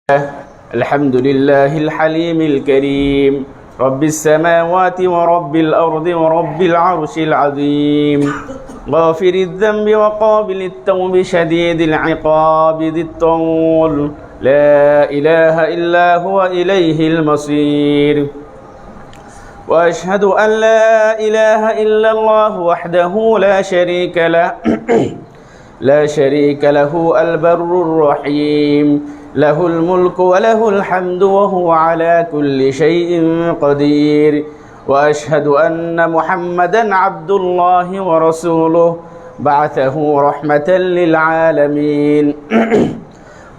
الحمد لله الحليم الكريم رب السماوات ورب الأرض ورب العرش العظيم غافر الذنب وقابل التوب شديد العقاب ذي الطول لا إله إلا هو إليه المصير وأشهد أن لا إله إلا الله وحده لا شريك له لا شريك له البر الرحيم له الملك وله الحمد وهو على كل شيء قدير وأشهد أن محمدا عبد الله ورسوله بعثه رحمة للعالمين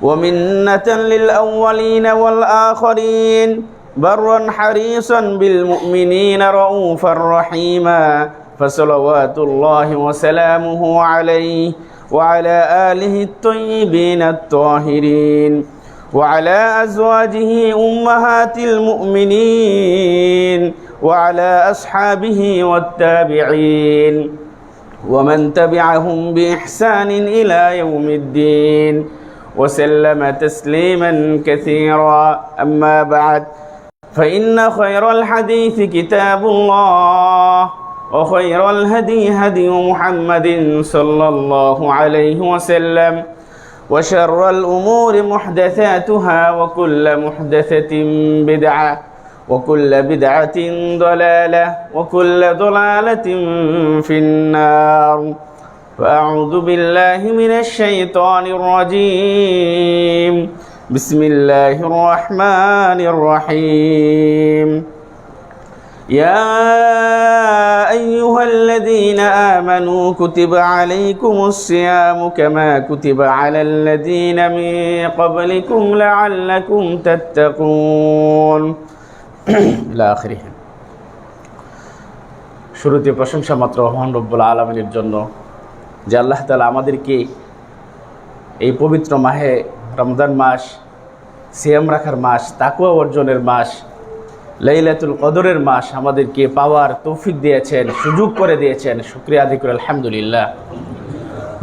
ومنة للأولين والآخرين برا حريصا بالمؤمنين رؤوفا رحيما فصلوات الله وسلامه عليه وعلى آله الطيبين الطاهرين وعلى أزواجه أمهات المؤمنين وعلى أصحابه والتابعين ومن تبعهم بإحسان إلى يوم الدين وسلم تسليما كثيرا أما بعد فإن خير الحديث كتاب الله وخير الهدي هدي محمد صلى الله عليه وسلم وشر الأمور محدثاتها وكل محدثة بدعة وكل بدعة ضلالة وكل ضلالة في النار فأعوذ بالله من الشيطان الرجيم بسم الله الرحمن الرحيم يا أيها الذين آمنوا كتب عليكم الصيام كما كتب على الذين من قبلكم لعلكم تتقون إلى آخره শুরুতে প্রশংসা মাত্র মহান রব্বুল আলামিনের জন্য যে আল্লাহ তাআলা আমাদেরকে এই পবিত্র মাহে রমজান মাস সিয়াম রাখার মাস তাকওয়া অর্জনের মাস লাইলাতুল কদরের মাস আমাদেরকে পাওয়ার তৌফিক দিয়েছেন, সুযোগ করে দিয়েছেন। শুকরিয়া আদায় করি আলহামদুলিল্লাহ।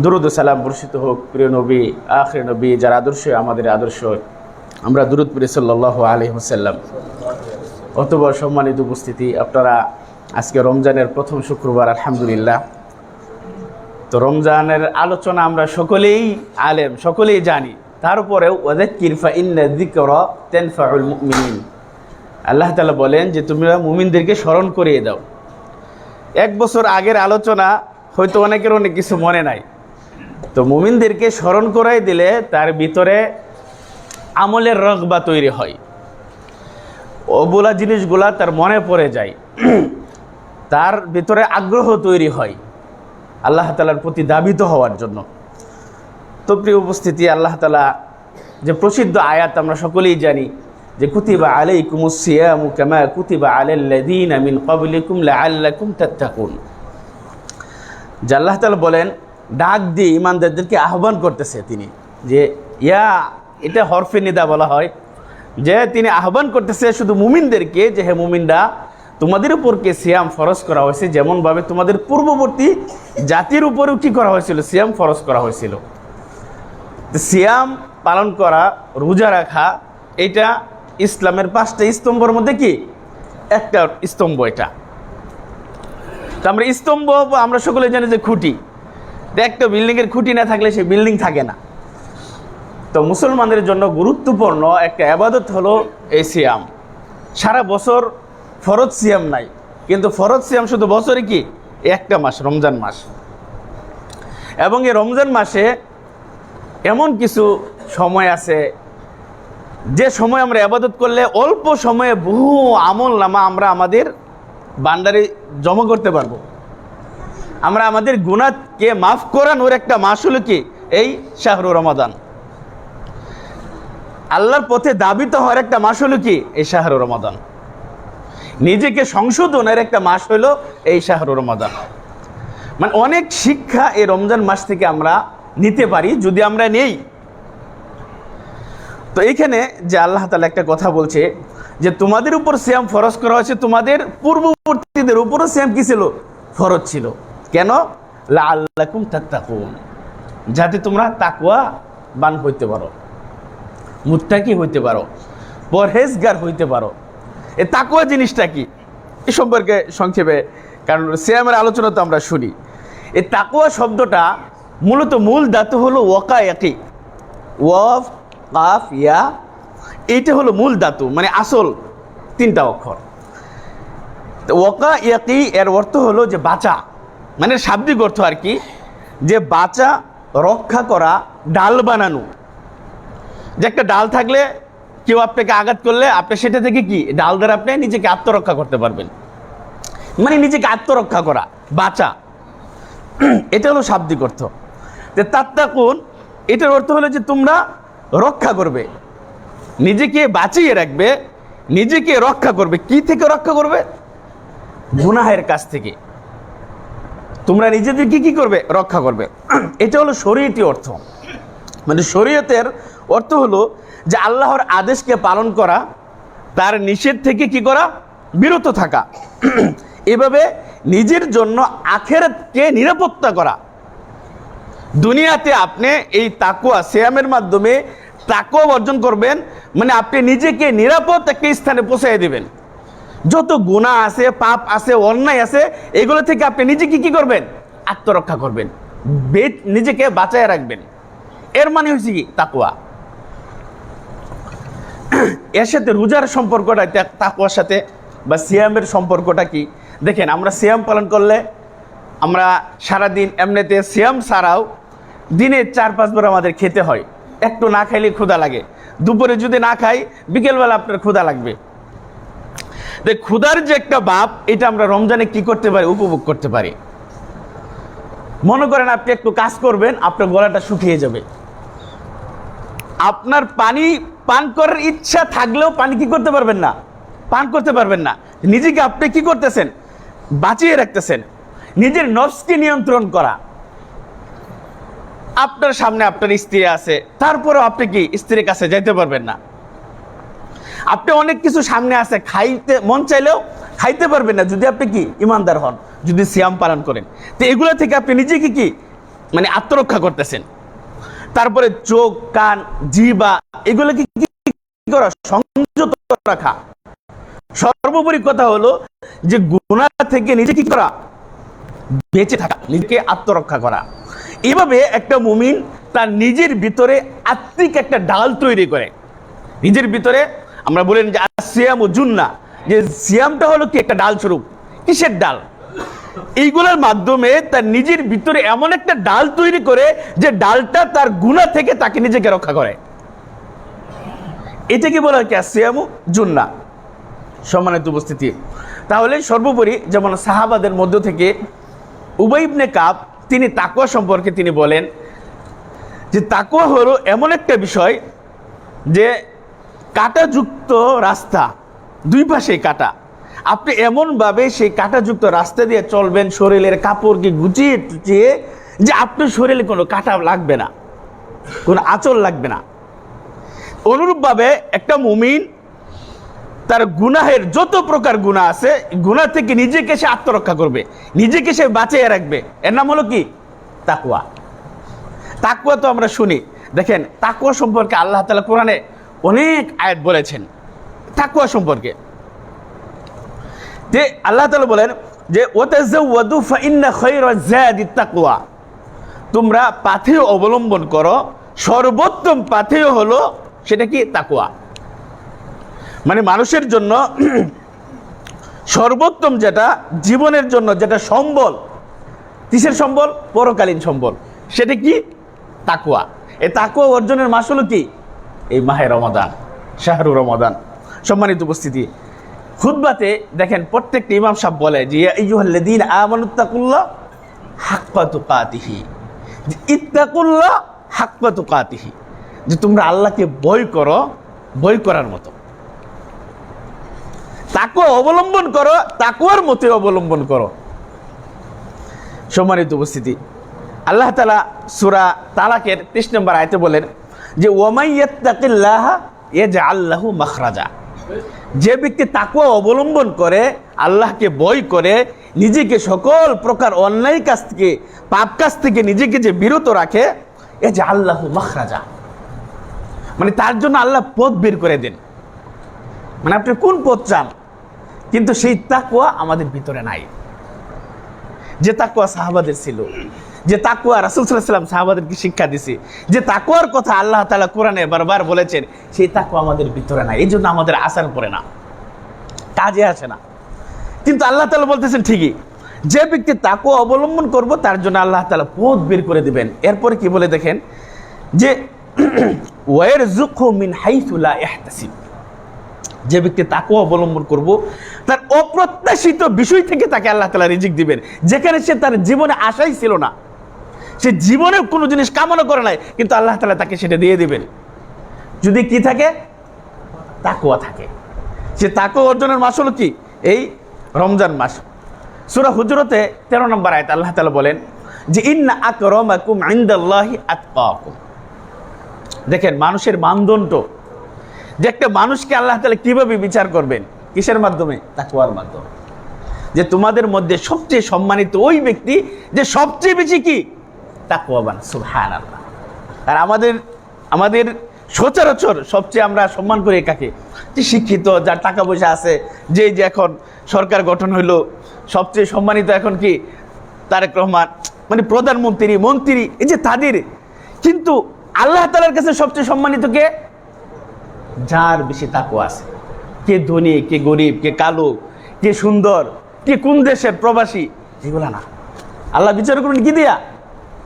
দুরূদ ও সালাম বর্ষিত হোক প্রিয় নবী, আখির নবী, যার আদর্শ আমাদের আদর্শ, আমরা দুরূদ পড়ি সাল্লাল্লাহু আলাইহি ওয়াসাল্লাম। অতঃপর সম্মানিত উপস্থিতি, আপনারা আজকে রমজানের প্রথম শুক্রবার, আলহামদুলিল্লাহ। তো রমজানের আলোচনা আমরা সকলেই আলেম, সকলেই জানি। তারপরেও ওয়াযাক্কির ফাইন্না যিকরা তানফাউল মুমিনিন, আল্লাহ তাআলা বলেন যে তোমরা মুমিনদেরকে স্মরণ করিয়ে দাও। এক বছর আগের আলোচনা হয়তো অনেকের অনেক কিছু মনে নাই, তো মুমিনদেরকে স্মরণ করাই দিলে তার ভিতরে আমলের রগবা তৈরি হয়, ওগুলা জিনিসগুলা তার মনে পড়ে যায়, তার ভিতরে আগ্রহ তৈরি হয় আল্লাহ তাআলার প্রতি দাবিত হওয়ার জন্য। তো প্রিয় উপস্থিতি, আল্লাহ তাআলা যে প্রসিদ্ধ আয়াত আমরা সকলেই জানি যে কুতিবা আলাইকুমুস সিয়ামু কামা কুতিবা আলাল্লাযীনা মিন ক্বাবলিকুম লাআল্লাকুম তাত্তাকুন। যে আল্লাহ তাআলা বলেন, ডাক দিয়ে ঈমানদারদেরকে আহ্বান করতেছে তিনি, যে ইয়া, এটা হরফে নিদা বলা হয়, যে তিনি আহ্বান করতেছে শুধু মুমিনদেরকে, যে হে মুমিনরা, তোমাদের উপরকে সিয়াম ফরজ করা হয়েছে যেমনভাবে তোমাদের পূর্ববর্তী জাতির উপরেও কি করা হয়েছিল, সিয়াম ফরজ করা হয়েছিল। সিয়াম পালন করা, রোজা রাখা, এটা ইসলামের 5টা স্তম্ভের মধ্যে কি একটা স্তম্ভ। এটা তো আমরা স্তম্ভ, আমরা সকলে জানি যে খুঁটি, একটা বিল্ডিংয়ের খুঁটি না থাকলে সেই বিল্ডিং থাকে না। তো মুসলমানদের জন্য গুরুত্বপূর্ণ একটা ইবাদত হলো এই সিয়াম। সারা বছর ফরজ সিয়াম নাই, কিন্তু ফরজ সিয়াম শুধু বছরে কি একটা মাস, রমজান মাস। এবং এই রমজান মাসে এমন কিছু সময় আছে যে সময় আমরা ইবাদত করলে অল্প সময়ে বহু আমল নামা আমরা আমাদের ভান্ডারে জমা করতে পারবো। আমরা আমাদের গুনাহকে মাফ করানোর একটা মাস হলো কি এই শাহরু রমাদান। আল্লাহর পথে দাবিত হওয়ার একটা মাস হলো কি এই শাহরু রমাদান। নিজেকে সংশোধনের একটা মাস হলো এই শাহরু রমাদান। মানে অনেক শিক্ষা এই রমজান মাস থেকে আমরা নিতে পারি যদি আমরা নেই। তো এইখানে যে আল্লাহ তাআলা একটা কথা বলছে যে তোমাদের উপর সিয়াম ফরজ করা হয়েছে, তোমাদের পূর্ববর্তীদের উপরও সিয়াম কি ছিল, ফরজ ছিল। কেন? লাআল্লাকুম তাত্তাকুন, যাতে তোমরা তাকওয়া বান হইতে পারো। মুত্তাকি হইতে পারো, পরহেজগার হইতে পারো। এ তাকওয়া জিনিসটা কি এ সম্পর্কে সংক্ষেপে, কারণ সিয়ামের আলোচনা তো আমরা শুনি। এই তাকওয়া শব্দটা মূলত মূল ধাতু হলো ওয়াকায়াকি, ওয়াফ কাফ ইয়া, এইটা হলো মূল ধাতু, মানে আসল 3টা অক্ষর। ওয়াকায়াকি এর অর্থ হলো যে বাঁচা, মানে শাব্দিক অর্থ আর কি, যে বাঁচা, রক্ষা করা, ডাল বানানো। যে একটা ডাল থাকলে কেউ আপনাকে আঘাত করলে আপনি সেটা থেকে কি ডাল দ্বারা আপনি নিজেকে আত্মরক্ষা করতে পারবেন, মানে নিজেকে আত্মরক্ষা করা, বাঁচা, এটা হলো শাব্দিক অর্থ। তাত্তাকুন এটার অর্থ হলো যে তোমরা রক্ষা করবে, নিজেকে বাঁচিয়ে রাখবে, নিজেকে রক্ষা করবে। কি থেকে রক্ষা করবে? গুনাহের কাছ থেকে তোমরা নিজেদেরকে কি করবে? রক্ষা করবে। এটা হলো শরীয়তি অর্থ, মানে শরীয়তের অর্থ হলো যে আল্লাহর আদেশকে পালন করা, তার নিষেধ থেকে কি করা? বিরত থাকা। এভাবে নিজের জন্য আখিরাতকে নিরাপত্তা করা। দুনিয়াতে আপনি এই তাকওয়া সিয়ামের মাধ্যমে তাকওয়া অর্জন করবেন, মানে আপনি নিজেকে নিরাপদ একটা স্থানে পৌঁছে দিবেন। যত গুনাহ আছে, পাপ আছে, অন্যায় আছে, এগুলো থেকে আপনি নিজেকে কি করবেন? আত্মরক্ষা করবেন, নিজেকে বাঁচায় রাখবেন। এর মানে হচ্ছে কি তাকওয়া। এর সাথে রোজার সম্পর্কটা তাকওয়ার সাথে বা সিয়ামের সম্পর্কটা কি? দেখেন, আমরা সিয়াম পালন করলে আমরা সারাদিন এমনিতে সিয়াম ছাড়াও দিনে 4-5 বার আমাদের খেতে হয়। একটু না খাইলে ক্ষুধা লাগে, দুপুরে যদি না খাই বিকেলবেলা আপনার ক্ষুধা লাগবে। ক্ষুধার যে একটা ভাব, এটা আমরা রমজানে কি করতে পারি? উপভোগ করতে পারি। মনে করেন আপনি একটু কাজ করবেন, আপনার গলাটা শুকিয়ে যাবে, আপনার পানি পান করার ইচ্ছা থাকলেও পানি কি করতে পারবেন না? পান করতে পারবেন না। নিজেকে আপনি কি করতেছেন? বাঁচিয়ে রাখতেছেন। নিজের নফসকে নিয়ন্ত্রণ করা। আপনার সামনে আপনার স্ত্রী আছে, তারপরেও আপনি কি স্ত্রীর কাছে যাইতে পারবেন না। আপনি অনেক কিছু সামনে আছে, খাইতে মন চাইলেও খাইতে পারবেন না যদি আপনি কি ইমানদার হন, যদি সিয়াম পালন করেন। তো এগুলো থেকে আপনি নিজেকে কি মানে আত্মরক্ষা করতেছেন। তারপরে চোখ, কান, জিহ্বা, এগুলোকে কি করা? সংযত রাখা। সর্বোপরি কথা হলো যে গুনাহ থেকে নিজেকে কি করা? বেঁচে থাকা, নিজেকে আত্মরক্ষা করা। এভাবে একটা মুমিন তার নিজের ভিতরে আত্মিক একটা ডাল তৈরি করে। নিজের ভিতরে আমরা বলেন যে সিয়াম ও জুন্না, যে সিয়ামটা হলো কি একটা ডাল স্বরূপ। কিসের ডাল? এইগুলোর মাধ্যমে তার নিজের ভিতরে এমন একটা ডাল তৈরি করে যে ডালটা তার গুনাহ থেকে তাকে নিজেকে রক্ষা করে। এটাকে বলা হয় কি সিয়াম ও জুন্না। সম্মানিত উপস্থিতি, তাহলে সর্বোপরি যেমন সাহাবাদের মধ্য থেকে উবাই ইবনে কাব, তিনি তাকওয়া সম্পর্কে তিনি বলেন যে তাকওয়া হলো এমন একটা বিষয় যে কাঁটাযুক্ত রাস্তা, দুই পাশেই কাঁটা, আপনি এমনভাবে সেই কাঁটাযুক্ত রাস্তা দিয়ে চলবেন, শরীরের কাপড়কে গুছিয়ে টুচিয়ে, যে আপনার শরীরে কোনো কাঁটা লাগবে না, কোনো আঁচল লাগবে না। অনুরূপভাবে একটা মুমিন তার গুনাহের যত প্রকার গুনাহ আছে, গুনাহ থেকে নিজেকে সে আত্মরক্ষা করবে, নিজেকে সে বাঁচিয়ে রাখবে। এর নাম হলো কি? তাকওয়া। তাকওয়া তো আমরা শুনি। দেখেন, তাকওয়া সম্পর্কে আল্লাহ তাআলা কোরআনে অনেক আয়াত বলেছেন তাকওয়া সম্পর্কে। যে আল্লাহ তাআলা বলেন যে ওয়াতাযাওয়াদু ফাইন্না খায়রাজ যাদিত তাকওয়া, তোমরা পাথেয় অবলম্বন করো, সর্বোত্তম পাথেয় হলো সেটা কি? তাকওয়া। মানে মানুষের জন্য সর্বোত্তম যেটা, জীবনের জন্য যেটা সম্বল, কিসের সম্বল? পরকালীন সম্বল। সেটা কি? তাকওয়া। এই তাকওয়া অর্জনের মাস হলো কি? এই মাহে রমাদান, শাহরু রমাদান। সম্মানিত উপস্থিতি, খুতবাতে দেখেন প্রত্যেকটা ইমাম সাহেব বলে যে ইয়া আইয়ুহাল্লাযীনা আমানুত্তাকুল্লাহ হাক্কা তুকাতিহি, যে ইত্তাকুল্লাহ হাক্কা তুকাতিহি, যে তোমরা আল্লাহকে ভয় করো, ভয় করার মতো। তাকওয়া অবলম্বন করো, তাকওয়ার মতো অবলম্বন করো। সম্মানিত উপস্থিতি, আল্লাহ তাআলা সূরা তালাকের 30 নম্বর আয়াতে বলেন যে ওয়ামাই ইয়াত্তাকিল্লাহা ইয়াজআল লাহু মাখরাজা, যে ব্যক্তি তাকওয়া অবলম্বন করে, আল্লাহকে ভয় করে, নিজেকে সকল প্রকার অন্যায় কাজ থেকে, পাপ কাজ থেকে নিজেকে যে বিরত রাখে, ইয়াজআল লাহু মাখরাজা, মানে তার জন্য আল্লাহ পথ বের করে দেন। মানে আপনি কোন পথ চান, কিন্তু সেই তাকওয়া আমাদের ভিতরে নাই। যে তাকওয়া সাহাবাদের ছিল, যে তাকওয়া রাসূল সাল্লাল্লাহু আলাইহি ওয়াসাল্লাম সাহাবাদেরকে শিক্ষা দিয়েছে, যে তাকওয়ার কথা আল্লাহ তাআলা কোরআনে বারবার বলেছেন, সেই তাকওয়া আমাদের ভিতরে নাই। এই জন্য আমাদের আসার পড়ে না, কাজে আসে না। কিন্তু আল্লাহ তাআলা বলতেছেন ঠিকই, যে ব্যক্তি তাকওয়া অবলম্বন করব তার জন্য আল্লাহ তাআলা পথ বের করে দিবেন। এরপরে কি বলে দেখেন, যে ওয়ারযুকহু মিন হাইসু লা ইয়াহতাসিব, যে ব্যক্তি তাকওয়া অবলম্বন করব তার অপ্রত্যাশিত বিষয় থেকে তাকে আল্লাহ তাআলা রিজিক দিবেন, যেখানে সে তার জীবনে আশাই ছিল না, সে জীবনে কোনো জিনিস কামনা করে নাই, কিন্তু আল্লাহ তাআলা তাকে সেটা দিয়ে দিবেন। যদি কি থাকে, তাকওয়া থাকে। সে তাকওয়া অর্জনের মাস হলো কি, এই রমজান মাস। সূরা হুজুরাতে 13 নম্বর আয়াত আল্লাহ তাআলা বলেন যে ইন্না আকরামাকুম ইনদাল্লাহি আতকাকুম। দেখেন মানুষের মানদণ্ড, যে একটা মানুষকে আল্লাহ তাআলা কিভাবে বিচার করবেন, কিসের মাধ্যমে, তাকওয়ার মাধ্যমে। যে তোমাদের মধ্যে সবচেয়ে সম্মানিত ওই ব্যক্তি যে সবচেয়ে বেশি কি, তাকওয়াবান। সুবহানাল্লাহ। আর আমাদের সচরাচর সবচেয়ে আমরা সম্মান করি কাকে, যে শিক্ষিত, যার টাকা পয়সা আছে, যে এখন সরকার গঠন হইলো, সবচেয়ে সম্মানিত এখন কি তারেক রহমান, মানে প্রধানমন্ত্রী, মন্ত্রী, এই যে তাদের। কিন্তু আল্লাহ তাআলার কাছে সবচেয়ে সম্মানিত কে, যার বেশি তাকওয়া আছে। কে ধনী, কে গরিব, কে কালো, কে সুন্দর, কে কোন দেশের প্রবাসী, এগুলা না। আল্লাহ বিচার করুন কি দিয়া,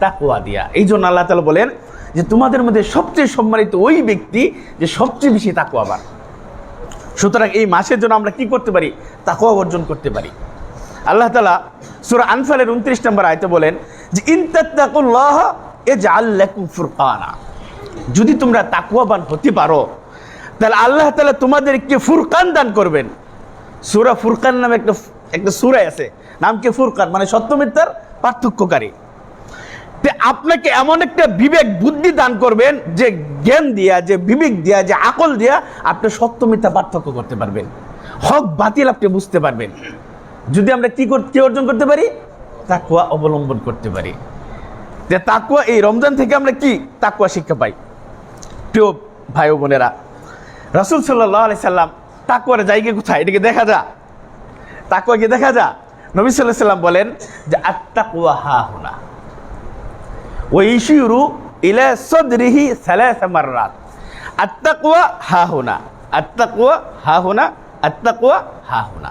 তাকওয়া দিয়া। এই জন্য আল্লাহ তাআলা বলেন যে তোমাদের মধ্যে সবচেয়ে সম্মানিত ওই ব্যক্তি যে সবচেয়ে বেশি তাকওয়াবান। সুতরাং এই মাসের জন্য আমরা কি করতে পারি, তাকওয়া অর্জন করতে পারি। আল্লাহ তাআলা সূরা আনফালের 29 নম্বর আয়াতে বলেন যে ইন তাত্তাকুল্লাহ ইয়াজআল লাকুম ফুরকানা, যদি তোমরা তাকওয়াবান হতে পারো তাহলে আল্লাহ তাআলা তোমাদেরকে ফুরকান দান করবেন। সূরা ফুরকান নামে একটা সূরা আছে, নাম কি ফুরকান, মানে সত্য মিথ্যার পার্থক্যকারী। আপনাকে এমন একটা বিবেক বুদ্ধি দান করবেন, যে জ্ঞান দিয়া, যে বিবেক দিয়া, যে আকল দিয়া আপনি সত্য মিথ্যা পার্থক্য করতে পারবেন, হক বাতিল আপনি বুঝতে পারবেন। যদি আমরা কি অর্জন করতে পারি, তাকওয়া অবলম্বন করতে পারি। যে তাকওয়া, এই রমজান থেকে আমরা কি তাকওয়া শিক্ষা পাই। প্রিয় ভাই ও বোনেরা, রাসূল সাল্লাল্লাহু আলাইহি সাল্লাম তাকওয়ার জায়গা কোথায়, এটাকে দেখা যা, তাকওয়া কি দেখা যা। নবী সাল্লাল্লাহু আলাইহি সাল্লাম বলেন যে আত-তাকওয়া হাহুনা ওয়া ইশিরু ইলা সাদরিহি সালাস মাররাত। আত-তাকওয়া হাহুনা, আত-তাকওয়া হাহুনা, আত-তাকওয়া হাহুনা।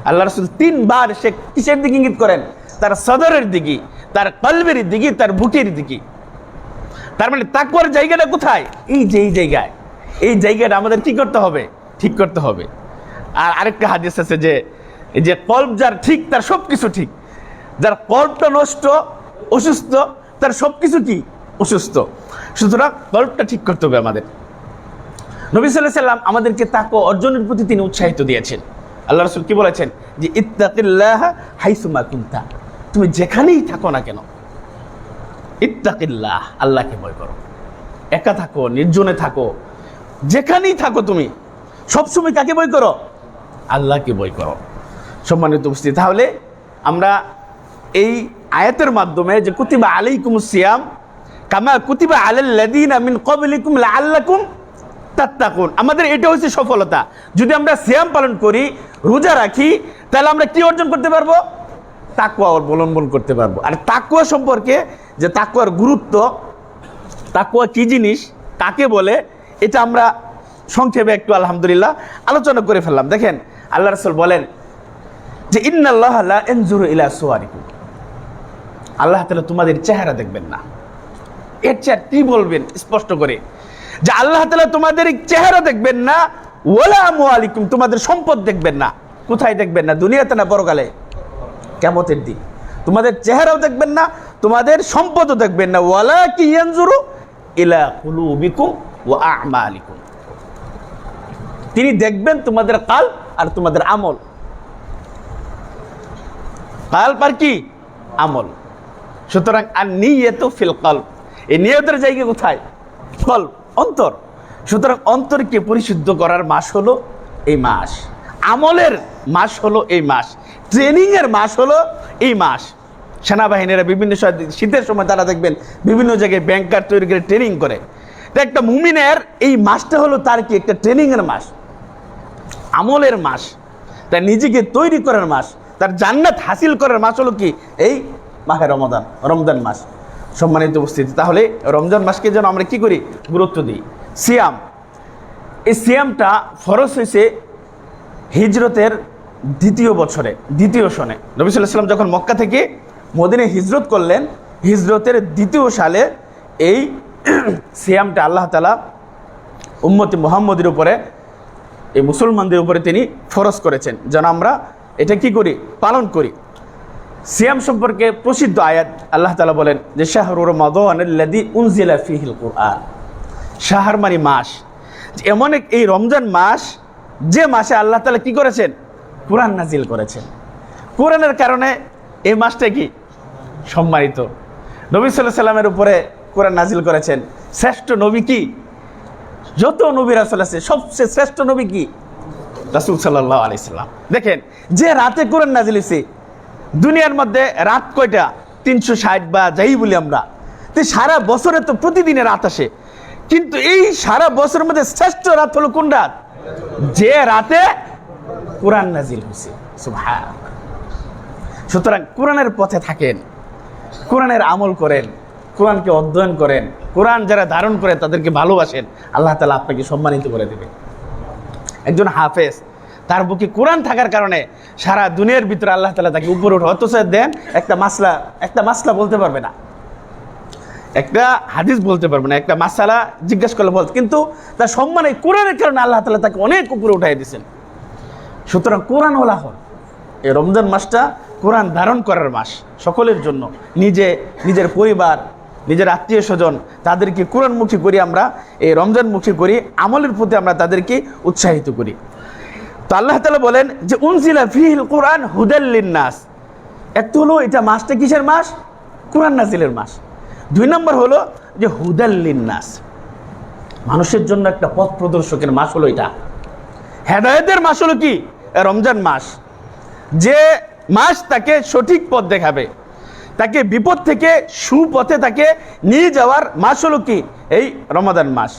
আল্লাহ রাসূল 3 বার সে কিসের দিকে ইঙ্গিত করেন, তার সদরের দিকে, তার কলবের দিকে, তার বুকের দিকে। তার মানে তাকওয়ার জায়গাটা কোথায়, এই যে এই জায়গায়, এই জায়গাটা আমাদের কি করতে হবে, ঠিক করতে হবে। আর আরেকটা হাদিস আছে যে এই যে কলব যার ঠিক তার সব কিছু ঠিক, যার কলবটা নষ্ট, অসুস্থ, তার সব কিছু কি অসুস্থ। সুতরাং কলবটা ঠিক করতে হবে আমাদের। নবী সাল্লাল্লাহু আলাইহি সাল্লাম আমাদেরকে তাকওয়া অর্জনের প্রতি তিনি উৎসাহিত দিয়েছেন। আল্লাহ রাসূল কি বলেছেন যে ইত্তাকিল্লাহা হাইসুমা কুনতা, তুমি যেখানেই থাকো না কেন, ইত্তাকিল্লাহ, আল্লাহকে ভয় করো। একা থাকো, নির্জনে থাকো, যেখানেই থাকো তুমি সবসময় কাকে ভয় করো, আল্লাহকে ভয় করো। সম্মানিত উপস্থিতি, তাহলে আমরা এই আয়াতের মাধ্যমে যে কুতিবা আলাইকুমুস সিয়াম কামা কুতিবা আলাল্লাযীনা মিন ক্বাবলিকুম লাআল্লাকুম তাত্তাকুন, আমাদের এটা হচ্ছে সফলতা। যদি আমরা সিয়াম পালন করি, রোজা রাখি, তাহলে আমরা কি অর্জন করতে পারবো, তাকওয়া অবলম্বন করতে পারবো। আর তাকওয়া সম্পর্কে, যে তাকওয়ার গুরুত্ব, তাকওয়া কি জিনিস, কাকে বলে, এটা আমরা সংক্ষেপে একটু আলহামদুলিল্লাহ আলোচনা করে ফেললাম। দেখেন আল্লাহ রাসূল বলেন যে ইন্নাল্লাহা লা ইয়ানজুরু ইলা সুওয়ারিকুম, আল্লাহ তাআলা তোমাদের চেহারা দেখবেন না। এর চেয়ে কি বলবেন স্পষ্ট করে, যে আল্লাহ তাআলা তোমাদের চেহারা দেখবেন না, ওয়ালা আমওয়ালিকুম, তোমাদের সম্পদ দেখবেন না। কোথায় দেখবেন না, দুনিয়াতে না পরকালে, কিয়ামতের দিন। তোমাদের চেহারাও দেখবেন না, তোমাদের সম্পদও দেখবেন না। ওয়ালাকিন ইয়ানজুরু ইলা কুলুবিকুম ওয়া আমালিকুম, তিনি দেখবেন তোমাদের কাল আর তোমাদের আমল। কাল আর কি, আমল। সুতরাং আর নিয়ত ফিল কলব, এই নিয়তের জায়গা কোথায়, কলব, অন্তর। সুতরাং অন্তরকে পরিশুদ্ধ করার মাস হলো এই মাস, আমলের মাস হলো এই মাস, ট্রেনিংয়ের মাস হলো এই মাস। সেনাবাহিনীরা বিভিন্ন শীতের সময় তারা দেখবেন বিভিন্ন জায়গায় ব্যাংকার তৈরি করে ট্রেনিং করে, তো একটা মুমিনের এই মাসটা হলো তার কি একটা ট্রেনিংয়ের মাস, আমলের মাস, তার নিজেকে তৈরি করার মাস, তার জান্নাত হাসিল করার মাস হলো কি এই মাহে রমাদান, রমজান মাস। সম্মানিত উপস্থিতি, তাহলে রমজান মাসকে যেন আমরা কি করি, গুরুত্ব দিই। সিয়াম, এই সিয়ামটা ফরজ হয়েছে হিজরতের দ্বিতীয় বছরে, দ্বিতীয় সনে। নবী সাল্লাল্লাহু আলাইহি ওয়াসাল্লাম যখন মক্কা থেকে মদিনায় হিজরত করলেন, হিজরতের দ্বিতীয় সালে এই সিয়ামটা আল্লাহ তাআলা উম্মতি মুহাম্মদের উপরে, এই মুসলমানদের উপরে তিনি ফরজ করেছেন, যেন আমরা এটা কি করি, পালন করি। সিয়াম সম্পর্কে প্রসিদ্ধ আয়াত আল্লাহ তাআলা বলেন যে শাহরুর রমাদানাল্লাযী উনজিলা ফীহিল কুরআন। শাহর মানে মাস, এমন এই রমজান মাস যে মাসে আল্লাহ তাআলা কি করেছেন, কোরআন নাজিল করেছেন। কোরআনের কারণে এই মাসটা কি সম্মানিত। নবী সাল্লাল্লাহু আলাইহি সাল্লামের উপরে কোরআন নাজিল করেছেন। শ্রেষ্ঠ নবী কি, যত নবী রাসূল আছে সবচেয়ে শ্রেষ্ঠ নবী কি, রাসূল সাল্লাল্লাহু আলাইহি সাল্লাম। দেখেন যে রাতে কোরআন নাজিল হয়েছে, দুনিয়ার মধ্যে রাত কয়টা, 360 বা যাই বলি আমরা, তো সারা বছরে তো প্রতিদিনে রাত আসে, কিন্তু এই সারা বছরের মধ্যে শ্রেষ্ঠ রাত হলো কোন রাত, যে রাতে কোরআন নাজিল হয়েছে। সুবহানাল্লাহ। সুতরাং কোরআনের পথে থাকেন, কোরআনের আমল করেন, কোরআনকে অধ্যয়ন করেন, কোরআন যারা ধারণ করে তাদেরকে ভালোবাসেন, আল্লাহ তাআলা আপনাকে সম্মানিত করে দেবে। একজন হাফেজ, তার বুকে কোরআন থাকার কারণে সারা দুনিয়ার ভিতরে আল্লাহ তাআলা তাকে উপরে উঠে, অথচ দেন একটা মাসলা বলতে পারবে না, একটা হাদিস বলতে পারবে না, একটা মাসালা জিজ্ঞাসা করলে বলতে, কিন্তু তার সম্মানে কোরআনের কারণে আল্লাহ তাআলা তাকে অনেক উপরে উঠাই দিয়েছেন। সুতরাং কোরআন ওয়ালা হন। এই রমজান মাসটা কোরআন ধারণ করার মাস সকলের জন্য। নিজের পরিবার, নিজের আত্মীয় স্বজন, তাদেরকে কোরআনমুখী করি আমরা, এই রমজানমুখী করি, আমলের প্রতি আমরা তাদেরকে উৎসাহিত করি। তো আল্লাহ তাআলা বলেন যে উনজিলা ফীহিল কুরআন হুদাল লিন্নাস। একটা হলো এটা মাসটা কিসের মাস, কোরআন নাজিলের মাস। 2 নম্বর হলো যে হুদাল লিন্নাস, মানুষের জন্য একটা পথ প্রদর্শকের মাস হলো এটা। হেদায়েতের মাস হলো কি রমজান মাস, যে মাস তাকে সঠিক পথ দেখাবে, তাকে বিপদ থেকে সুপথে তাকে নিয়ে যাওয়ার মাস হলো কি এই রমাদান মাস।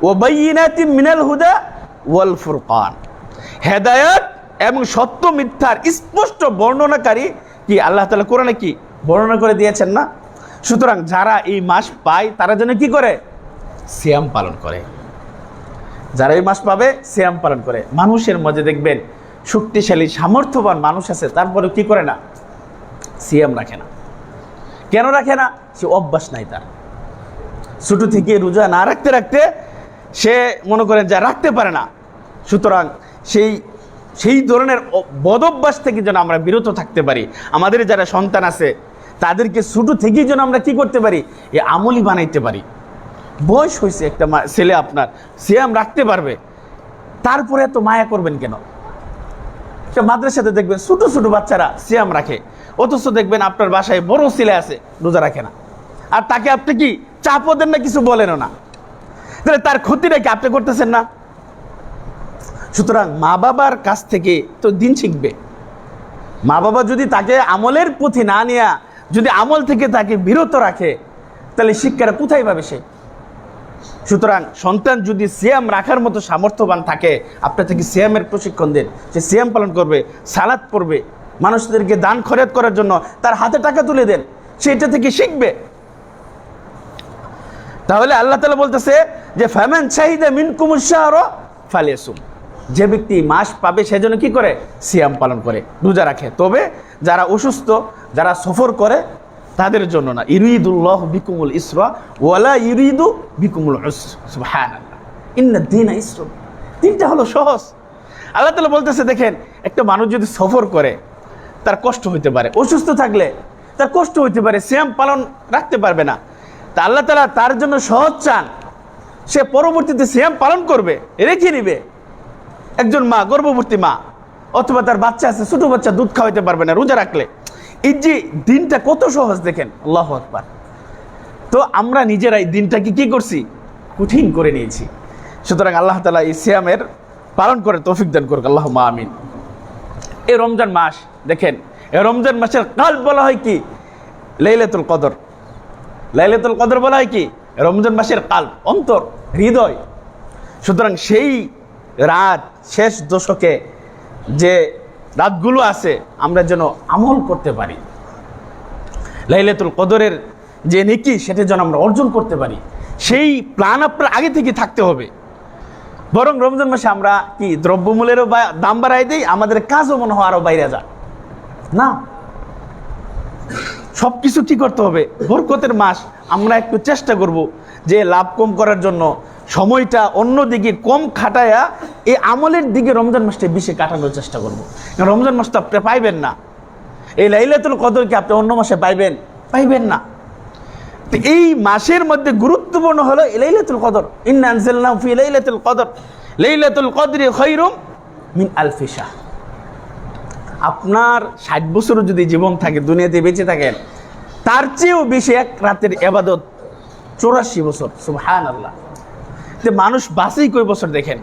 ও বাইয়িনাতিন মিনাল হুদা ওয়াল ফুরকান, হেদায়েত এবং সত্য মিথ্যার স্পষ্ট বর্ণনাকারী কি আল্লাহ তাআলা কোরআনে কি বর্ণনা করে দিয়েছেন না। সুতরাং যারা এই মাস পায় তারা যেন কি করে, সিয়াম পালন করে। যারা এই মাস পাবে সিয়াম পালন করে। মানুষের মধ্যে দেখবেন শক্তিশালী সামর্থ্যবান মানুষ আছে, তারপরে কি করে না, সিয়াম রাখে না। কেন রাখে না, সে অভ্যাস নাই তার। ছোট থেকে রোজা না রাখতে রাখতে সে মনে করেন যা রাখতে পারে না। সুতরাং সেই ধরনের বদ অভ্যাস থেকে যেন আমরা বিরত থাকতে পারি। আমাদের যারা সন্তান আছে তাদেরকে ছোট থেকেই যেন আমরা কি করতে পারি, এই আমলি বানাইতে পারি। বয়স হয়েছে একটা ছেলে আপনার সিয়াম রাখতে পারবে, তারপরে এত মায়া করবেন কেন? একটা মাদ্রাসাতে দেখবেন ছোট ছোট বাচ্চারা সিয়াম রাখে, অথচ দেখবেন আপনার বাসায় বড় ছেলে আছে রোজা রাখে না, আর তাকে আপনি কি চাপও দেন না, কিছু বলেনও না, তাহলে তার ক্ষতিটা কি আপনি করতেছেন না? সুতরাং মা বাবার কাছ থেকে তো দিন শিখবে। মা বাবা যদি তাকে আমলের পথে না নেয়া, যদি আমল থেকে তাকে বিরত রাখে, তাহলে শিক্ষাটা কোথায় পাবে সে? সুতরাং সন্তান যদি সিয়াম রাখার মতো সামর্থ্যবান থাকে, আপনি থেকে সিয়ামের প্রশিক্ষণ দেন, সে সিয়াম পালন করবে, সালাত পড়বে, মানুষদেরকে দান খরচ করার জন্য তার হাতে টাকা তুলে দেন, সে এটা থেকে শিখবে। তাহলে আল্লাহ তাআলা বলতেছে যে ফামান শাহিদা মিনকুমুশ শাহরা ফালিয়াসুম, যে ব্যক্তি মাস পাবে সেজন্য কি করে, সিয়াম পালন করে, রোজা রাখে। তবে যারা অসুস্থ, যারা সফর করে তাদের জন্য না। ইরিদুল্লাহু বিকুমুল ইসরা ওয়ালা ইরিদু বিকুমুল উসর। সুবহানাল্লাহ, ইন্নাদ-দীনা ইসরুন, দিনটা হলো সহজ। আল্লাহ তাআলা বলতেছে দেখেন, একটা মানুষ যদি সফর করে তার কষ্ট হইতে পারে, অসুস্থ থাকলে তার কষ্ট হইতে পারে, সিয়াম পালন রাখতে পারবে না। তা আল্লাহ তাআলা তার জন্য সহজ চান, সে পরবর্তীতে সিয়াম পালন করবে, রেখে নিবে। একজন মা, গর্ভবতী মা, অথবা তার বাচ্চা আছে, ছোট বাচ্চা, দুধ খাওয়াইতে পারবে না রোজা রাখলে, এই যে দিনটা কত সহজ দেখেন, আল্লাহু আকবার। তো আমরা নিজেরাই দিনটাকে কি করছি, কঠিন করে নিয়েছি। সুতরাং আল্লাহ তাআলা এই সিয়ামের পালন করে তৌফিক দান করুক, আল্লাহুম্মা আমিন। এই রমজান মাস দেখেন, এই রমজান মাসের কাল বলা হয় কি লাইলাতুল কদর। লাইলাতুল কদর বলা হয় কি রমজান মাসের কাল্ব, অন্তর, হৃদয়। সুতরাং সেই রাত, শেষ দশকে যে রাতগুলো আছে, আমরা যেন আমল করতে পারি, লাইলাতুল কদরের যে নেকি সেটা যেন আমরা অর্জন করতে পারি, সেই প্ল্যান আপনার আগে থেকে থাকতে হবে। বরং রমজান মাসে আমরা কি দ্রব্যমূল্যেরও দাম বাড়াই দিই, আমাদের কাজও মনে হয় আরও বাইরে যায় না। সব কিছু কী করতে হবে, বরকতের মাস, আমরা একটু চেষ্টা করব যে লাভ কম করার জন্য সময়টা অন্যদিকে কম খাটায়া এই আমলের দিকে রমজান মাসটা বেশি কাটানোর চেষ্টা করব। কারণ রমজান মাসটা আপনি পাইবেন না, এই লাইলাতুল কদরকে আপনি অন্য মাসে পাইবেন না। তো এই মাসের মধ্যে গুরুত্বপূর্ণ হলো লাইলাতুল কদর। ইন্না আনজালনাহু ফি লাইলাতুল কদর, লাইলাতুল কদরি খায়রুম মিন আলফি শাহর। আপনার 60 বছরও যদি জীবন থাকে, দুনিয়াতে বেঁচে থাকেন, তার চেয়েও বেশি এক রাতের ইবাদত 84 বছর। সুবহানাল্লাহ। যে মানুষ বাঁচেই কয় বছর দেখেন,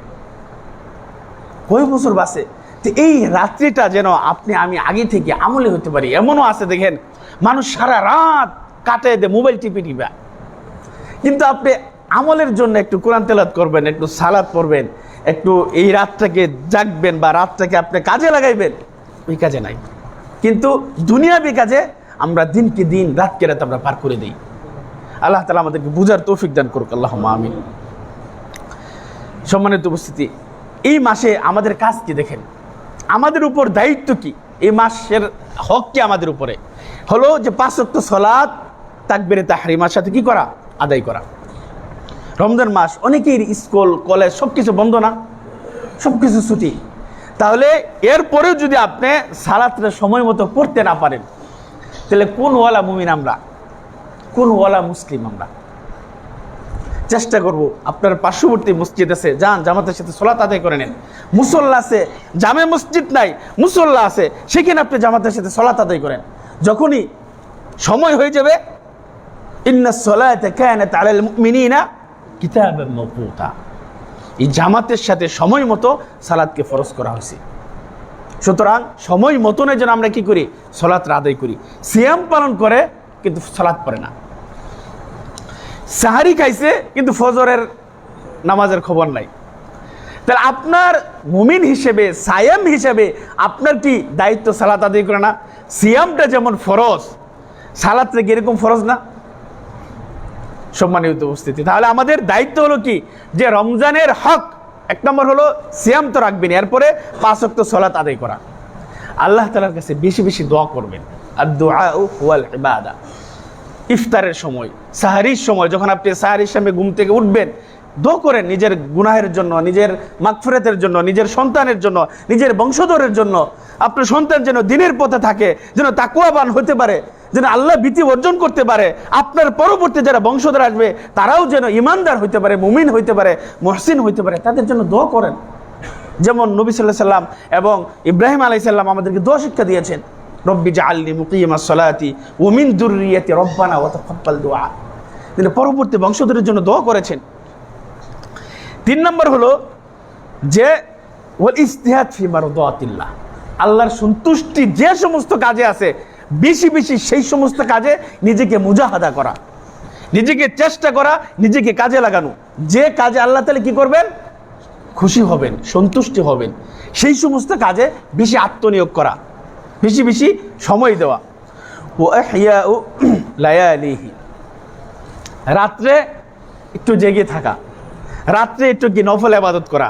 কয় বছর বাঁচে। তো এই রাত্রিটা যেন আপনি আমি আগে থেকে আমলে হতে পারি। এমনও আছে দেখেন, মানুষ সারা রাত কাটায় দেয় মোবাইল টিপে। কিন্তু আপনি আমলের জন্য একটু কোরআন তেলাওয়াত করবেন, একটু সালাত পড়বেন, একটু এই রাতটাকে জাগবেন বা রাতটাকে আপনি কাজে লাগাইবেন, ওই কাজে নাই। কিন্তু দুনিয়াবি কাজে আমরা দিনকে দিন, রাতকে রাত আমরা পার করে দিই। আল্লাহ তাআলা আমাদেরকে বুঝার তৌফিক দান করুক, আল্লাহুম্মা আমিন। সম্মানিত উপস্থিতি, এই মাসে আমাদের কাজ কি দেখেন, আমাদের উপর দায়িত্ব কি, এই মাসের হক কি আমাদের উপরে, হলো যে 5 ওয়াক্ত সালাত তাকবীরে তাহরিমার সাথে কি করা, আদায় করা। রমজান মাস অনেকের স্কুল কলেজ সব কিছু বন্ধ না, সব কিছু ছুটি। তাহলে এরপরেও যদি আপনি সালাতটা সময় মতো পড়তে না পারেন, তাহলে কোন ওয়ালা মুমিন আমরা, কোন ওয়ালা মুসলিম আমরা? চেষ্টা করব, আপনার পার্শ্ববর্তী মসজিদ আছে, যান জামাতের সাথে সালাত আদায় করে নেন। মুসল্লা আছে, জামে মসজিদ নাই, মুসল্লা আছে, সেখানে আপনি জামাতের সাথে সালাত আদায় করেন। যখনই সময় হয়ে যাবে, ইন্নাস সালাতা কানাত আলাল মুমিনিনা কিতাবান মাওকুতা, এই জামাতের সাথে সময় মতো সালাতকে ফরজ করা হয়েছে। সুতরাং সময় মতনে যেন আমরা কি করি, সালাত আদায় করি। সিয়াম পালন করে কিন্তু সালাত পড়ে না, সাহারি খাইছে কিন্তু ফজরের নামাজের খবর নাই। তাহলে আপনার মুমিন হিসেবে, সায়াম হিসেবে আপনার কি দায়িত্ব সালাত আদায় করে না? সিয়ামটা যেমন ফরজ, সালাতটা কি এরকম ফরজ না? সম্মানিত উপস্থিতি, তাহলে আমাদের দায়িত্ব হলো কি, যে রমজানের হক 1 নম্বর হলো সিয়াম তো রাখবেন, এরপরে 5 ওয়াক্ত সালাত আদায় করা। আল্লাহ তাআলার কাছে বেশি বেশি দোয়া করবেন। আদ-দুআউ ওয়াল ইবাদা। ইফতারের সময়, সাহারির সময়, যখন আপনি সাহারির সামনে ঘুম থেকে উঠবেন, দোয়া করেন নিজের গুনাহের জন্য, নিজের মাগফিরাতের জন্য, নিজের সন্তানের জন্য, নিজের বংশধরের জন্য। আপনার সন্তান যেন দিনের পথে থাকে, যেন তাকওয়াবান হতে পারে, যেন আল্লাহ ভীতি অর্জন করতে পারে। আপনার পরবর্তী যারা বংশধর আসবে তারাও যেন ইমানদার হইতে পারে, মুমিন হইতে পারে, মুহসিন হইতে পারে, তাদের জন্য দোয়া করেন। যেমন নবী সাল্লাল্লাহু আলাইহি সাল্লাম এবং ইব্রাহিম আলাইহিস সালাম আমাদেরকে দোয়া শিক্ষা দিয়েছেন, রব্বি জাআলনি মুকিমাস সালাতি ওয়া মিন যুররিয়াতি রব্বানা ওয়া তাকাব্বাল দুআ। তিনি পরবর্তী বংশধরের জন্য দোয়া করেছেন। 3 নম্বর হলো যে ওয়াল ইজতিহাদ ফি মারদাতিল্লাহ, আল্লাহর সন্তুষ্টি যে সমস্ত কাজে আছে বেশি বেশি সেই সমস্ত কাজে নিজেকে মুজাহাদা করা, নিজেকে চেষ্টা করা, নিজেকে কাজে লাগানো। যে কাজে আল্লাহ তাআলা কি করবেন, খুশি হবেন, সন্তুষ্টি হবেন, সেই সমস্ত কাজে বেশি আত্মনিয়োগ করা, বেশি বেশি সময় দেওয়া। ওয়া ইহইয়াউ লায়ালিহি, রাত্রে একটু জেগে থাকা, রাত্রে একটু কি নফল ইবাদত করা।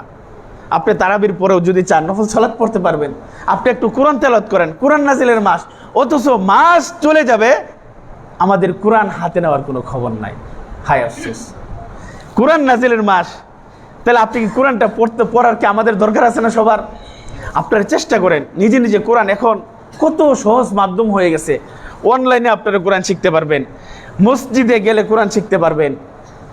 আপনি তারাবির পরেও যদি চান নফল সালাত পড়তে পারবেন। আপনি একটু কোরআন তেলাওয়াত করেন, কোরআন নাজিলের মাস, অথচ মাস চলে যাবে আমাদের কোরআন হাতে নেওয়ার কোনো খবর নাই। হায় আফসোস, কোরআন নাজিলের মাস। তাহলে আপনি কি কোরআনটা পড়ার কি আমাদের দরকার আছে না সবার? আপনারা চেষ্টা করেন নিজে নিজে। কোরআন এখন কত সহজ মাধ্যম হয়ে গেছে, অনলাইনে আপনারা কোরআন শিখতে পারবেন, মসজিদে গেলে কোরআন শিখতে পারবেন,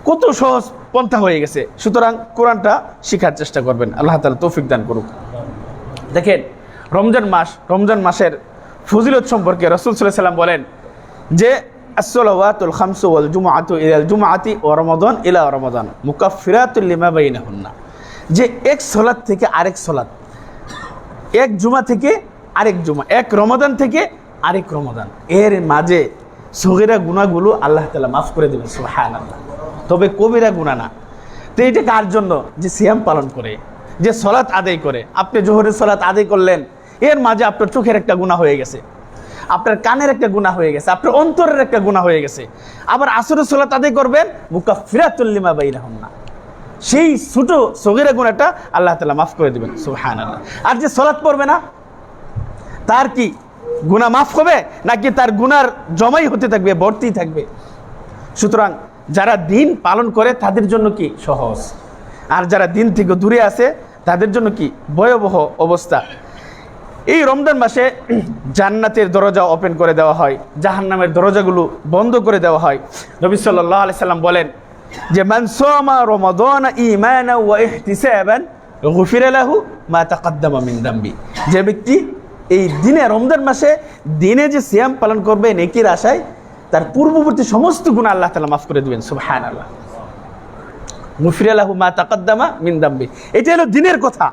কত সহজ পন্থা হয়ে গেছে। সুতরাং কোরআনটা শেখার চেষ্টা করবেন, আল্লাহ তাআলা তৌফিক দান করুক। দেখেন রমজান মাস, রমজান মাসের ফজিলত সম্পর্কে রাসূল সাল্লাল্লাহু আলাইহি ওয়াসাল্লাম বলেন যে as-salawatul khamsu wal jumu'atu ila al-jumu'ati wa ramadan ila ramadan mukaffiratun lima bainahunna, যে এক সালাত থেকে আরেক সালাত, এক জুমা থেকে আরেক জুমা, এক রমাদান থেকে আরেক রমাদান, এর মাঝে সগীরা গুনাহগুলো আল্লাহ তাআলা মাফ করে দেবেন। সুবহানাল্লাহ। তো তবে কবিরা গুনাহ না। তো এটা কার জন্য? যে সিয়াম পালন করে, যে সলাৎ আদায় করে। আপনি জোহরের সলাৎ আদায় করলেন, এর মাঝে আপনার চোখের একটা গুনাহ হয়ে গেছে, আপনার কানের একটা গুনাহ হয়ে গেছে, আপনার অন্তরের একটা গুনাহ হয়ে গেছে। আবার আসরের সলাৎ আদায় করবেন, মুকাফফিরাতুল লিমা বাইনাহুন্না, সেই ছোট সগীরা গুনাহটা আল্লাহ তাআলা মাফ করে দিবেন। সুবহানাল্লাহ। আর যে সলাৎ পড়বে না, তার কি গুনাহ মাফ হবে নাকি তার গুনার জমাই হতে থাকবে, ভর্তি থাকবে? সুতরাং যারা দিন পালন করে তাদের জন্য কি সহজ, আর যারা দিন থেকে দূরে আছে তাদের জন্য কি ভয়াবহ অবস্থা। এই রমজান মাসে জান্নাতের দরজা ওপেন করে দেওয়া হয়, জাহান্নামের দরজাগুলো বন্ধ করে দেওয়া হয়। নবী সাল্লাল্লাহু আলাইহি সাল্লাম বলেন যে মান সামা রমাদান ঈমানান ওয়া ইহতিসাবান গুফিরা লাহু মা তাকাদ্দামা মিন যামবি। যে ব্যক্তি এই দিনে রমজান মাসে দিনে যে সিয়াম পালন করবে নেকির আশায়, তার পূর্ববর্তী সমস্ত গুনাহ আল্লাহ তাআলা মাফ করে দিবেন। সুবহানাল্লাহ। গুফিরা লাহু মা তাকাদ্দামা মিন যামবি, এটা হলো দিনের কথা,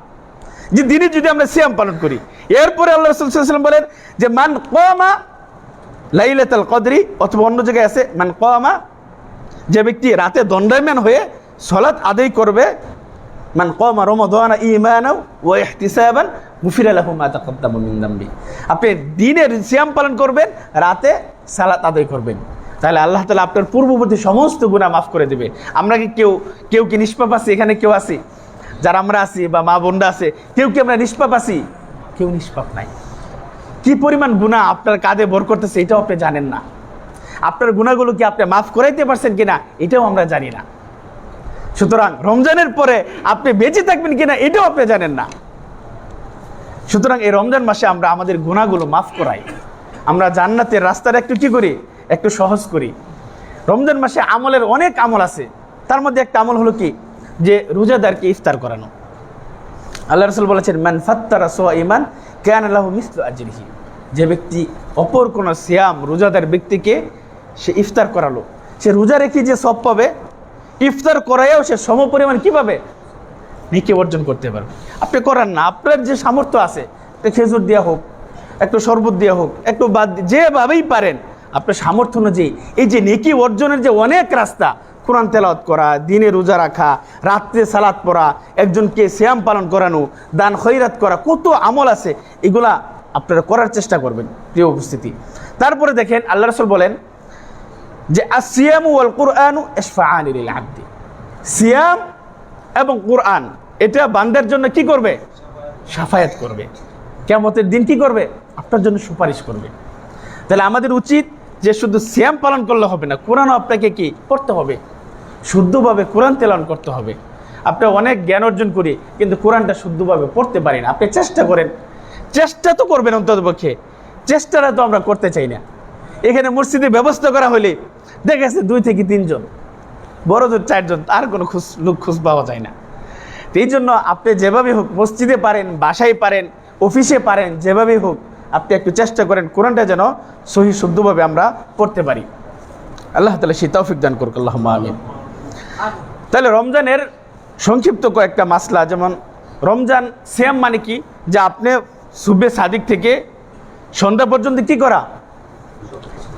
যে দিনে যদি আমরা সিয়াম পালন করি। এরপরে আল্লাহ রাসূল সাল্লাল্লাহু আলাইহি ওয়াসাল্লাম বলেন যে মান কামা লাইলাতুল কদরি, অথবা অন্য জায়গায় আছে মান কামা, যে ব্যক্তি রাতে দণ্ডায়মান হয়ে সালাত আদায় করবে, মান কামা রমাদান ঈমানান ওয়া ইহতিসাবান গুফিরা লাহু মা তাকাদ্দামা মিন যামবি। আপনি দিনের সিয়াম পালন করবেন, রাতে সালাত আদায় করবেন, তাহলে আল্লাহ তাআলা আপনার পূর্ববর্তী সমস্ত গুনাহ মাফ করে দিবে। আমরা কি কেউ কি নিষ্পাপ আছি? এখানে কেউ আছি যারা আমরা আছি বা মা বোনরা আছে, কেউ কি আমরা নিষ্পাপ আছি? কেউ নিষ্পাপ নাই। কি পরিমাণ গুনাহ আপনার কাঁধে ভর করতেছে এটাও আপনি জানেন না। আপনার গুনাহগুলো কি আপনি মাফ করাইতে পারছেন কিনা এটাও আমরা জানি না। সুতরাং রমজানের পরে আপনি বেঁচে থাকবেন কিনা এটাও আপনি জানেন না। সুতরাং এই রমজান মাসে আমরা আমাদের গুনাহগুলো মাফ করাই, আমরা জান্নাতের রাস্তাটা একটু কি করি, একটু সহজ করি। রমজান মাসে আমলের অনেক আমল আছে, তার মধ্যে একটা আমল হলো কি, যে রোজাদারকে ইফতার করানো। আল্লাহ রাসূল বলেছেন মান ফাত্তারা সাইমান কানা লাহু মিসলু আজরিহি। যে ব্যক্তি অপর কোন সিয়াম রোজাদার ব্যক্তিকে সে ইফতার করালো, সে রোজা রেখে যে সওয়াব পাবে, ইফতার করায়ও সে সমপরিমাণ কি পাবে, নেকি অর্জন করতে পারবে। আপনি করান না, আপনার যে সামর্থ্য আছে, একটা খেজুর দেওয়া হোক, একটু শরবত দেওয়া হোক, একটু বাদ, যেভাবেই পারেন আপনার সামর্থ্য অনুযায়ী এই যে নেকি অর্জনের যে অনেক রাস্তা, কোরআন তেলাওয়াত করা, দিনে রোজা রাখা, রাত্রে সালাত পড়া, একজনকে সিয়াম পালন করানো, দান খয়রাত করা, কত আমল আছে, এগুলা আপনারা করার চেষ্টা করবেন প্রিয় উপস্থিতি। তারপরে দেখেন আল্লাহ রাসূল বলেন যে আসিয়ামু ওয়াল কুরআনু ইশফাআনি লিল আবদি। সিয়াম এবং কুরআন এটা বান্দার জন্য কি করবে, শাফায়াত করবে। কিয়ামতের দিন কি করবে, আপনার জন্য সুপারিশ করবে। তাহলে আমাদের উচিত যে শুধু সিয়াম পালন করলে হবে না, কোরআনও আপনাকে কি করতে হবে, শুদ্ধভাবে কোরআন তেলাওয়াত করতে হবে। আপনি অনেক জ্ঞান অর্জন করি কিন্তু কোরআনটা শুদ্ধভাবে পড়তে পারি না। আপনি চেষ্টা করেন, চেষ্টা তো করবেন অন্ততপক্ষে, চেষ্টাটা তো আমরা করতে চাই না। এখানে মসজিদে ব্যবস্থা করা হলে দেখেছে 2 থেকে 3 জন, বড় জোর 4 জন, আর কোনো লোক খোঁজ পাওয়া যায় না। তো এই জন্য আপনি যেভাবে হোক, মসজিদে পারেন, বাসায় পারেন, অফিসে পারেন, যেভাবেই হোক আপনি একটু চেষ্টা করেন কোরআনটা যেন সহি শুদ্ধভাবে আমরা পড়তে পারি। আল্লাহ তাআলা সেই তৌফিক দান করুক, আল্লাহুম্মা আমিন। তাহলে রমজানের সংক্ষিপ্ত কয়েকটা মাসলা, যেমন রমজান সিয়াম মানে কি, যে আপনি সুবে সাদিক থেকে সন্ধ্যা পর্যন্ত কি করা,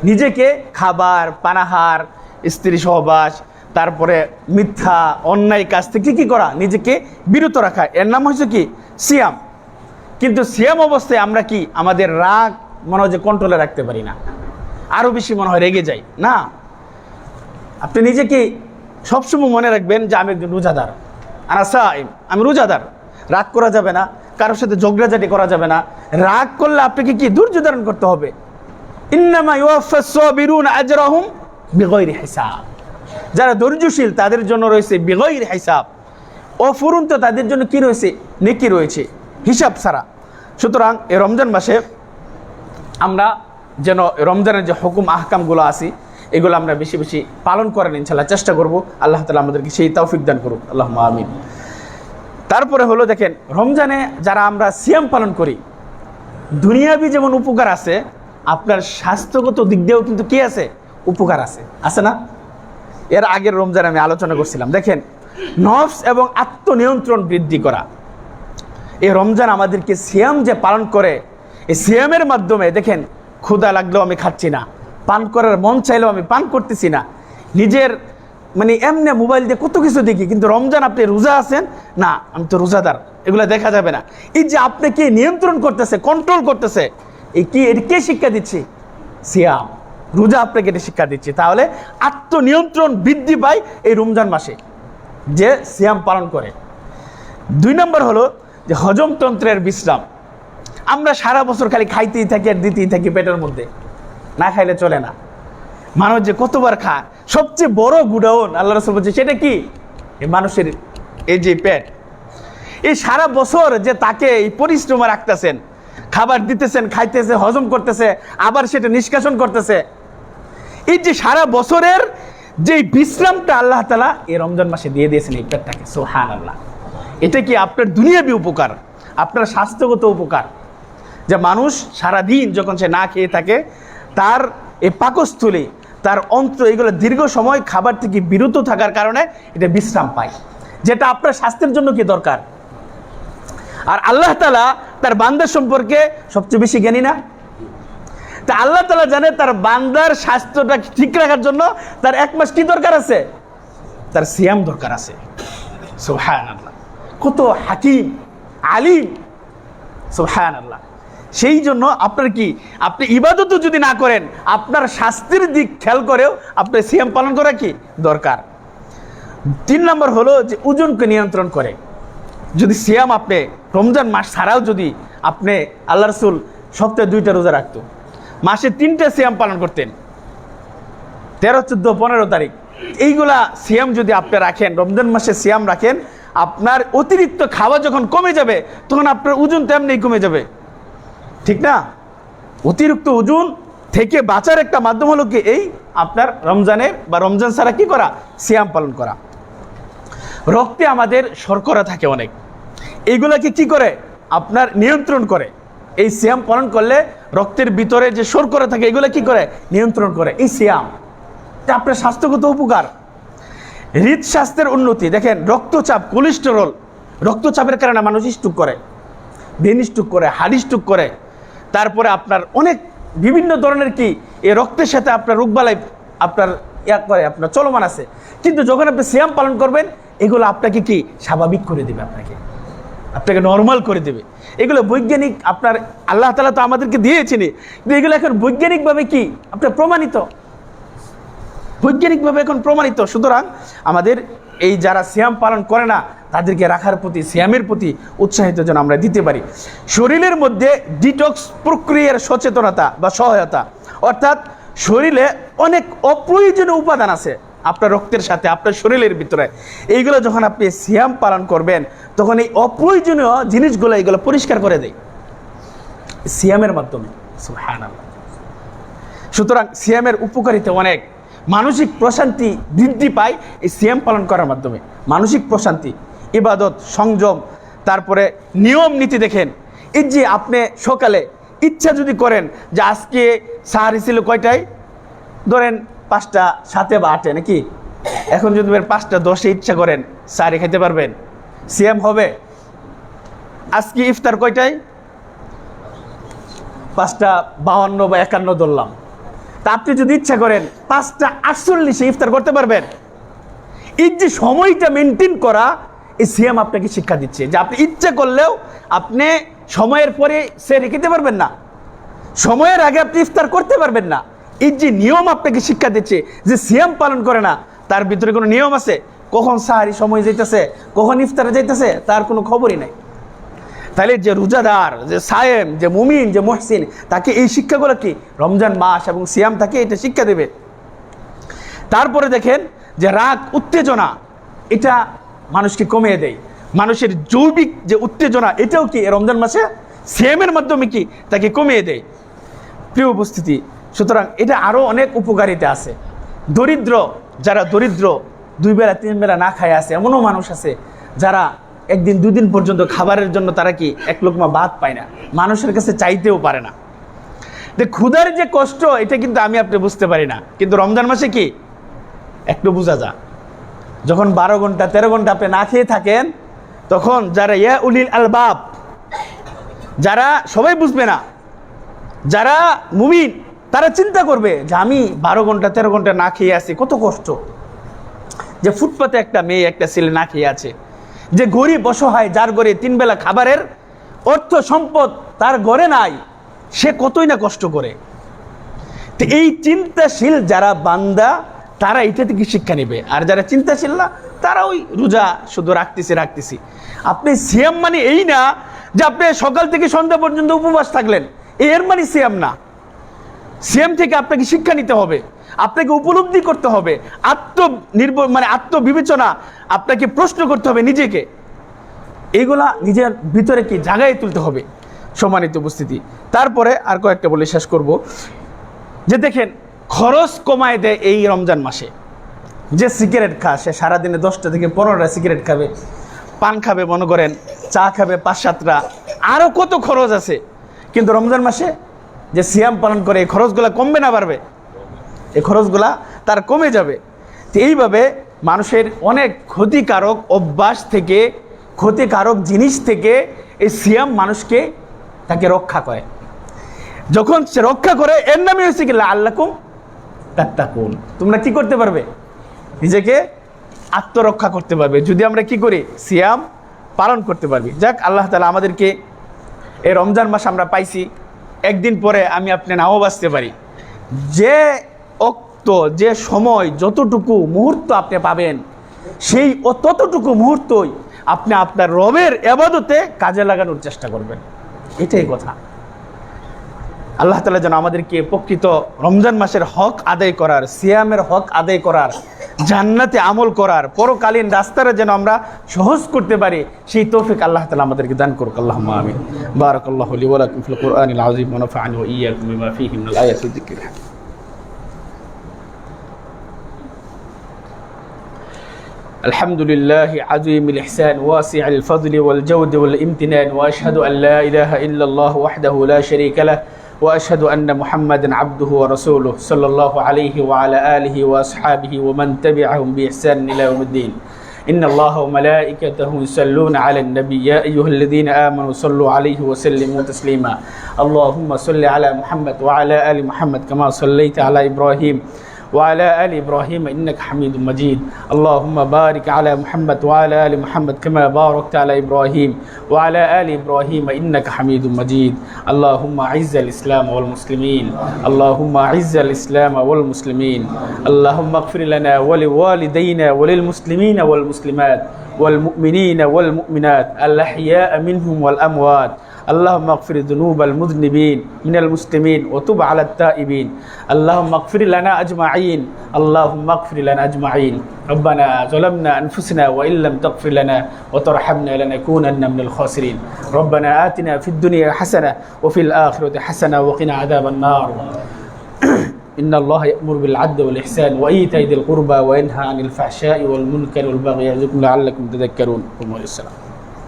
নিজেকে খাবার পানাহার, স্ত্রী সহবাস, তারপরে মিথ্যা অন্যায় কাজ থেকে কি করা, নিজেকে বিরত রাখা, এর নাম হচ্ছে কি সিয়াম। কিন্তু সিয়াম অবস্থায় আমরা কি আমাদের রাগ মনে হয় যে কন্ট্রোলে রাখতে পারি না, আরও বেশি মনে হয় রেগে যাই না। আপনি নিজেকে সবসময় মনে রাখবেন যে আমি একজন রোজাদার, আনা সাইম, আমি রোজাদার। রাগ করা যাবে না, কারোর সাথে ঝগড়াঝাটি করা যাবে না। রাগ করলে আপনাকে কি ধৈর্য ধারণ করতে হবে। ইন্নামা ইউওয়াফাস সাবিরুনা আজরাহুম বিগাইরি হিসাব। যারা ধৈর্যশীল তাদের জন্য রয়েছে বিগাইরি হিসাব, অফুরন্ত তাদের জন্য কি রয়েছে, নেকি রয়েছে, হিসাব ছাড়া। সুতরাং এই রমজান মাসে আমরা যেন রমজানের যে হুকুম আহকামগুলো আছে এগুলো আমরা বেশি বেশি পালন করার ইনশাআল্লাহ চেষ্টা করব। আল্লাহ তাআলা আমাদেরকে সেই তৌফিক দান করুক, আল্লাহুম্মা আমিন। তারপরে হলো দেখেন, রমজানে যারা আমরা সিয়াম পালন করি, দুনিয়াবি যেমন উপকার আছে, আপনার স্বাস্থ্যগত দিক দিয়েও কিন্তু কি আছে, উপকার আছে না? এর আগের রমজানে আমি আলোচনা করছিলাম। দেখেন, নফস এবং আত্মনিয়ন্ত্রণ বৃদ্ধি করা, এই রমজান আমাদেরকে সিয়াম যে পালন করে, এই সিয়ামের মাধ্যমে দেখেন ক্ষুধা লাগলেও আমি খাচ্ছি না, পান করার মন চাইলেও আমি পান করতেছি না, নিজের মানে এমনি মোবাইল দিয়ে কত কিছু দেখি, কিন্তু রমজান আপনি রোজা আছেন না, আমি তো রোজাদার, এগুলো দেখা যাবে না। এই যে আপনাকে নিয়ন্ত্রণ করতেছে, কন্ট্রোল করতেছে, এটা কে শিক্ষা দিচ্ছে? সিয়াম, রোজা আপনাকে এটা শিক্ষা দিচ্ছে। তাহলে আত্মনিয়ন্ত্রণ বৃদ্ধি পায় এই রমজান মাসে যে সিয়াম পালন করে। 2 নম্বর হলো যে হজমতন্ত্রের বিশ্রাম। আমরা সারা বছর খালি খাইতেই থাকি আর দিতেই থাকি পেটের মধ্যে, না খাইলে চলে না। মানুষ যে কতবার খায়, সবচেয়ে বড় গুডাউন আল্লাহ রাসূল বলছে সেটা কি? এই মানুষের এই যে পেট। এই সারা বছর যে তাকে এই পরিশ্রমে রাখতেছেন, খাবার দিতেছেন, খাইতেছে, হজম করতেছে, আবার সেটা নিষ্কাশন করতেছে, এই যে সারা বছরের যে বিশ্রামটা আল্লাহ তাআলা এই রমজান মাসে দিয়ে দিয়েছেন এই পেটটাকে। সুবহানাল্লাহ। এটা কি আপনার দুনিয়াবী উপকার, আপনার স্বাস্থ্যগত উপকার, যে মানুষ সারাদিন যখন সে না খেয়ে থাকে তার এই পাকস্থলী, তার অন্ত্র, এগুলো দীর্ঘ সময় খাবার থেকে বিরত থাকার কারণে এটা বিশ্রাম পায়, যেটা আপনার স্বাস্থ্যের জন্য কি দরকার। আর আল্লাহ তাআলা তার বান্দার সম্পর্কে সবচেয়ে বেশি জ্ঞানী না? তা আল্লাহ তাআলা জানে তার বান্দার স্বাস্থ্যটা ঠিক রাখার জন্য তার 1 মাস কি দরকার আছে? তার সিয়াম দরকার আছে। সুবহানাল্লাহ, কত হাকিম আলিম, সুবহানাল্লাহ। সেই জন্য আপনার কি, আপনি ইবাদতও যদি না করেন, আপনার স্বাস্থ্যের দিক খেয়াল করেও আপনার সিয়াম পালন করা কি দরকার। 3 নম্বর হলো যে ওজনকে নিয়ন্ত্রণ করে। যদি সিয়াম আপনি রমজান মাস ছাড়াও যদি আপনি, আল্লাহ রাসূল সপ্তাহে 2টা রোজা রাখতো, মাসে 3টে সিয়াম পালন করতেন, 13, 14, 15 তারিখ, এইগুলা সিয়াম যদি আপনি রাখেন, রমজান মাসে সিয়াম রাখেন, আপনার অতিরিক্ত খাওয়া যখন কমে যাবে তখন আপনার ওজন তেমনি কমে যাবে, ঠিক না? অতিরিক্ত ওজন থেকে বাঁচার একটা মাধ্যম হলো কি এই আপনার রমজানের বা রমজান ছাড়া কি করা? সিয়াম পালন করা। রক্তে আমাদের শর্করা থাকে অনেক, এইগুলাকে কি করে? আপনার নিয়ন্ত্রণ করে। এই সিয়াম পালন করলে রক্তের ভিতরে যে শর্করা থাকে এগুলো কি করে? নিয়ন্ত্রণ করে এই সিয়াম। এটা আপনার স্বাস্থ্যগত উপকার। হৃদস্বাস্থ্যের উন্নতি। দেখেন রক্তচাপ, কোলেস্টেরল, রক্তচাপের কারণে মানুষ স্ট্রোক করে, ভেন স্ট্রোক করে, হার্ট স্ট্রোক করে, তারপরে আপনার অনেক বিভিন্ন ধরনের কি এই রক্তের সাথে আপনার রোগবালাই আপনার করে, আপনার চলমান আছে। কিন্তু যখন আপনি সিয়াম পালন করবেন এগুলো আপনাকে কি স্বাভাবিক করে দেবে, আপনাকে নর্মাল করে দেবে। এগুলো বৈজ্ঞানিক, আপনার আল্লাহ তাআলা তো আমাদেরকে দিয়েছেন, কিন্তু এগুলো এখন বৈজ্ঞানিকভাবে কি আপনার প্রমাণিত, বৈজ্ঞানিকভাবে এখন প্রমাণিত। সুতরাং আমাদের এই যারা সিয়াম পালন করে না তাদেরকে রাখার প্রতি, সিয়ামের প্রতি উৎসাহিত যেন আমরা দিতে পারি। শরীরের মধ্যে ডিটক্স প্রক্রিয়ার সচেতনতা বা সহায়তা, অর্থাৎ শরীরে অনেক অপ্রয়োজনীয় উপাদান আছে আপনার রক্তের সাথে, আপনার শরীরের ভিতরে। এইগুলো যখন আপনি সিয়াম পালন করবেন তখন এই অপ্রয়োজনীয় জিনিসগুলো এগুলো পরিষ্কার করে দেয় সিয়ামের মাধ্যমে। সুবহানাল্লাহ। সুতরাং সিয়ামের উপকারিতা অনেক। মানসিক প্রশান্তি বৃদ্ধি পায় এই সিয়াম পালন করার মাধ্যমে। মানসিক প্রশান্তি, ইবাদত, সংযম, তারপরে নিয়ম নীতি। দেখেন এই যে আপনি সকালে ইচ্ছা যদি করেন যে আজকে সাহারি ছিল কয়টায়, ধরেন 5টা 7 বা 8 নাকি, এখন যদি 5টা 10 ইচ্ছা করেন সাহারি খেতে পারবেন, সিয়াম হবে। আজকে ইফতার কয়টায়, 5টা 52 বা 51 ধরলাম, তা আপনি যদি ইচ্ছা করেন 5টা 48 ইফতার করতে পারবেন। এই যে সময়টা মেনটেন করা, এই সিয়াম আপনাকে শিক্ষা দিচ্ছে যে আপনি ইচ্ছা করলেও আপনি সময়ের পরে সে রেখেতে পারবেন না, সময়ের আগে আপনি ইফতার করতে পারবেন না। এই যে নিয়ম আপনাকে শিক্ষা দিচ্ছে যে সিয়াম পালন করে না তার ভিতরে কোনো নিয়ম আছে, কখন সাহারি সময় যাইতেছে, কখন ইফতারে যাইতেছে তার কোনো খবরই নাই। তাহলে যে রোজাদার, যে সায়েম, যে মুমিন, যে মুহসিন, তাকে এই শিক্ষাগুলো কি রমজান মাস এবং সিয়াম তাকে এটা শিক্ষা দেবে। তারপরে দেখেন যে রাগ, উত্তেজনা, এটা মানুষকে কমিয়ে দেয়। মানুষের জৈবিক যে উত্তেজনা এটাও কি রমজান মাসে সিয়ামের মাধ্যমে কি তাকে কমিয়ে দেয়। প্রিয় উপস্থিতি, সুতরাং এটা আরও অনেক উপকারিতা আছে। দরিদ্র, যারা দরিদ্র 2 বেলা 3 বেলা না খায় আছে, এমনও মানুষ আছে যারা 1 দিন 2 দিন পর্যন্ত খাবারের জন্য তারা কি 1 লোকমা ভাত পায় না, মানুষের কাছে চাইতেও পারে না। যে ক্ষুধার যে কষ্ট এটা কিন্তু আমি আপনি বুঝতে পারি না, কিন্তু রমজান মাসে কি একটু বোঝা যায়। যখন 12 ঘন্টা 13 ঘন্টা আপনি না খেয়ে থাকেন তখন যারা ইয়া উলিল আলবাব, যারা সবাই বুঝবে না, যারা মুমিন তারা চিন্তা করবে যে আমি 12 ঘন্টা 13 ঘন্টা না খেয়ে আছি, কত কষ্ট। যে ফুটপাতে একটা মেয়ে একটা ছেলে না খেয়ে আছে, যে গরিব অসহায়, যার ঘরে 3 বেলা খাবারের অর্থ সম্পদ তার ঘরে নাই, সে কতই না কষ্ট করে। তো এই চিন্তাশীল যারা বান্দা তারা এটা থেকে শিক্ষা নেবে, আর যারা চিন্তাশীল না তারা ওই রোজা শুধু রাখতেছি। আপনি সিয়াম মানে এই না যে আপনি সকাল থেকে সন্ধ্যা পর্যন্ত উপবাস থাকলেন, এর মানে সিয়াম না। সিয়াম থেকে আপনাকে শিক্ষা নিতে হবে, আপনাকে উপলব্ধি করতে হবে, আত্মবিবেচনা, আপনাকে প্রশ্ন করতে হবে নিজেকে, এইগুলা নিজের ভিতরে কি জায়গায় তুলতে হবে। সম্মানিত উপস্থিতি, তারপরে আর কয়েকটা বলে শেষ করব, যে দেখেন খরচ কমায় দেয় এই রমজান মাসে। যে সিগারেট খায় সে সারাদিনে 10টা থেকে 15টা সিগারেট খাবে, পান খাবে, মনে করেন চা খাবে 5-7টা, আরও কত খরচ আছে। কিন্তু রমজান মাসে যে সিয়াম পালন করে এই খরচগুলা কমবে না বাড়বে? এই খরচগুলা তার কমে যাবে। তো এইভাবে মানুষের অনেক ক্ষতিকারক অভ্যাস থেকে, ক্ষতিকারক জিনিস থেকে এই সিয়াম মানুষকে তাকে রক্ষা করে। যখন সে রক্ষা করে এর নামে হচ্ছে কি লাআল্লাকুম তাত্তাকুন, তোমরা কি করতে পারবে? নিজেকে আত্মরক্ষা করতে পারবে যদি আমরা কি করি? সিয়াম পালন করতে পারবি। যাক, আল্লাহ তাআলা আমাদেরকে এই রমজান মাস আমরা পাইছি, একদিন পরে আমি আপনি নাও বাঁচতে পারি। যে অক্ত, যে সময়, যতটুকু মুহূর্ত আপনি পাবেন, সেই ততটুকু মুহূর্তই আপনি আপনার রবের ইবাদতে কাজে লাগানোর চেষ্টা করবেন। এটাই কথা। আল্লাহ তাআলা যেন আমাদেরকে প্রকৃত রমজান মাসের হক আদায় করার, সিয়ামের হক আদায় করার, জান্নাতে আমল করার, পরকালীন রাস্তাটা যেন আমরা সহজ করতে পারি, সেই তৌফিক আল্লাহ তাআলা আমাদেরকে দান করুক। আল্লাহুম্মা আমিন। বারাকাল্লাহু লি ওয়া লাকুম ফিল কুরআনিল আযীম ওয়া নাফা'নি ওয়া ইয়্যাকুম বিমা ফীহি মিনাল আয়াতি ওয়াদ যিকরিল হাকীম। الحمد لله عظيم الإحسان واسع الفضل والجود والامتنان، وأشهد أن لا إله إلا الله وحده لا شريك له، وأشهد أن محمدا عبده ورسوله صلى الله عليه وعلى آله وأصحابه ومن تبعهم بإحسان إلى يوم الدين. إن الله وملائكته يصلون على النبي يا أيها الذين آمنوا صلوا عليه وسلموا تسليما. اللهم صل على محمد وعلى آل محمد كما صليت على إبراهيم وعلى آل إبراهيم إنك حميد مجيد. اللهم بارك على محمد وعلى آل محمد كما باركت على إبراهيم وعلى آل إبراهيم إنك حميد مجيد. اللهم أعز الإسلام والمسلمين، اللهم أعز الإسلام والمسلمين. اللهم اغفر لنا ولوالدينا وللمسلمين والمسلمات والمؤمنين والمؤمنات الأحياء منهم والأموات. اللهم اغفر ذنوب المذنبين من المسلمين وتب على التائبين. اللهم اغفر لنا أجمعين، اللهم اغفر لنا أجمعين. ربنا ظلمنا أنفسنا وإن لم تغفر لنا وترحمنا لنكونن من الخاسرين. ربنا آتنا في الدنيا حسنة وفي الآخرة حسنة وقنا عذاب النار. إن الله يأمر بالعدل والإحسان وإيتاء ذي القربى وينهى عن الفحشاء والمنكر والبغي يعظكم لعلكم تذكرون. قوموا للصلاة.